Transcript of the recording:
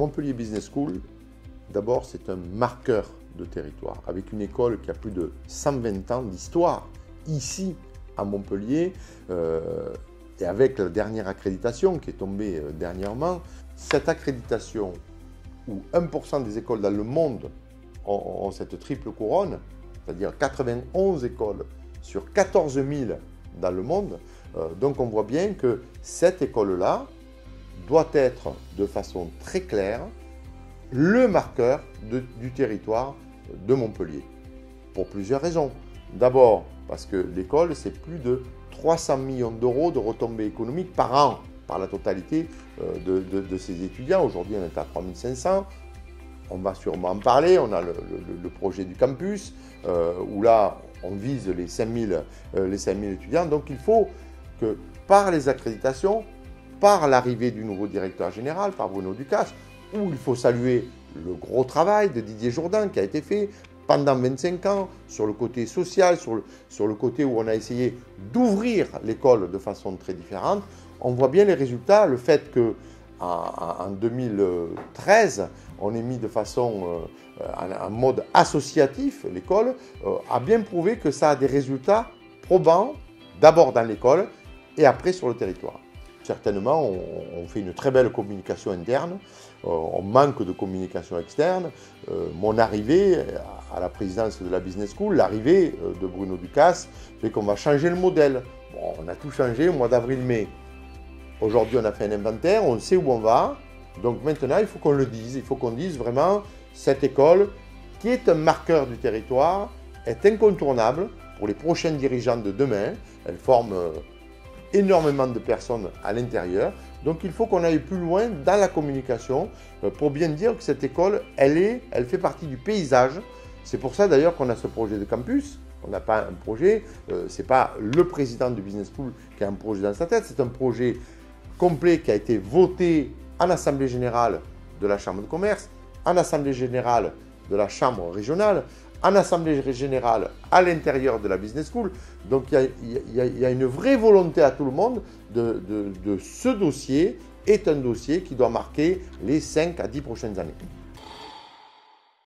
Montpellier Business School, d'abord, c'est un marqueur de territoire, avec une école qui a plus de 120 ans d'histoire, ici, à Montpellier, et avec la dernière accréditation qui est tombée dernièrement. Cette accréditation, où 1% des écoles dans le monde ont cette triple couronne, c'est-à-dire 91 écoles sur 14 000 dans le monde, donc on voit bien que cette école-là doit être de façon très claire le marqueur du territoire de Montpellier, pour plusieurs raisons. D'abord, parce que l'école, c'est plus de 300 millions d'euros de retombées économiques par an, par la totalité de ses étudiants. Aujourd'hui, on est à 3500. On va sûrement en parler. On a le projet du campus, où là, on vise les 5000 étudiants. Donc, il faut que par les accréditations, par l'arrivée du nouveau directeur général, par Bruno Ducasse, où il faut saluer le gros travail de Didier Jourdan qui a été fait pendant 25 ans sur le côté social, sur le côté où on a essayé d'ouvrir l'école de façon très différente. On voit bien les résultats, le fait qu'en 2013, on ait mis de façon en mode associatif l'école, a bien prouvé que ça a des résultats probants, d'abord dans l'école et après sur le territoire. Certainement, on fait une très belle communication interne, on manque de communication externe. Mon arrivée à la présidence de la Business School, l'arrivée de Bruno Ducasse, fait qu'on va changer le modèle. Bon, on a tout changé au mois d'avril-mai. Aujourd'hui, on a fait un inventaire, on sait où on va. Donc maintenant, il faut qu'on le dise. Il faut qu'on dise vraiment, cette école, qui est un marqueur du territoire, est incontournable pour les prochains dirigeants de demain. Elle forme énormément de personnes à l'intérieur. Donc il faut qu'on aille plus loin dans la communication pour bien dire que cette école, elle fait partie du paysage. C'est pour ça d'ailleurs qu'on a ce projet de campus. On n'a pas un projet, ce n'est pas le président du Business School qui a un projet dans sa tête, c'est un projet complet qui a été voté en Assemblée Générale de la Chambre de Commerce, en Assemblée Générale de la Chambre Régionale, en Assemblée Générale à l'intérieur de la Business School. Donc il y a une vraie volonté à tout le monde de ce dossier est un dossier qui doit marquer les 5 à 10 prochaines années.